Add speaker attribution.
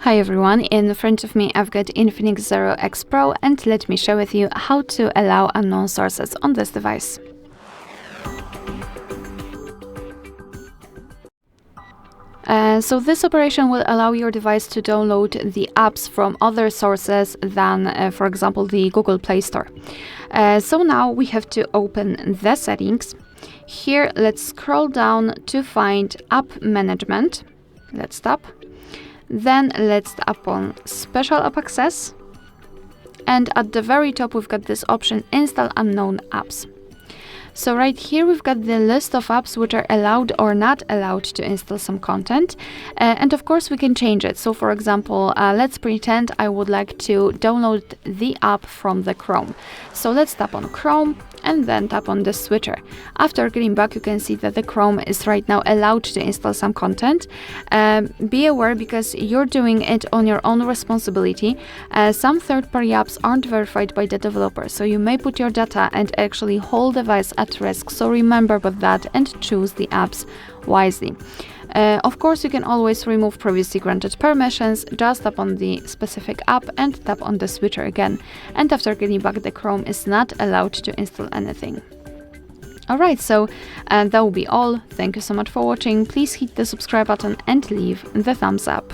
Speaker 1: Hi everyone, in front of me I've got INFINIX Zero X Pro, and let me share with you how to allow unknown sources on this device. So this operation will allow your device to download the apps from other sources than, for example, the Google Play Store. So now we have to open the settings. Here, let's scroll down to find App Management. Let's tap. Then let's tap on Special App Access. And at the very top, we've got this option, Install Unknown Apps. So right here we've got the list of apps which are allowed or not allowed to install some content, and of course we can change it. So for example, let's pretend I would like to download the app from the Chrome. So let's tap on Chrome and then tap on the switcher. After getting back, you can see that the Chrome is right now allowed to install some content. Be aware, because you're doing it on your own responsibility. Some third-party apps aren't verified by the developer, so you may put your data and actually whole device at risk. So remember about that and choose the apps wisely. Of course, you can always remove previously granted permissions. Just tap on the specific app and tap on the switcher again. And after getting back, the Chrome is not allowed to install anything. Alright, so that will be all. Thank you so much for watching. Please hit the subscribe button and leave the thumbs up.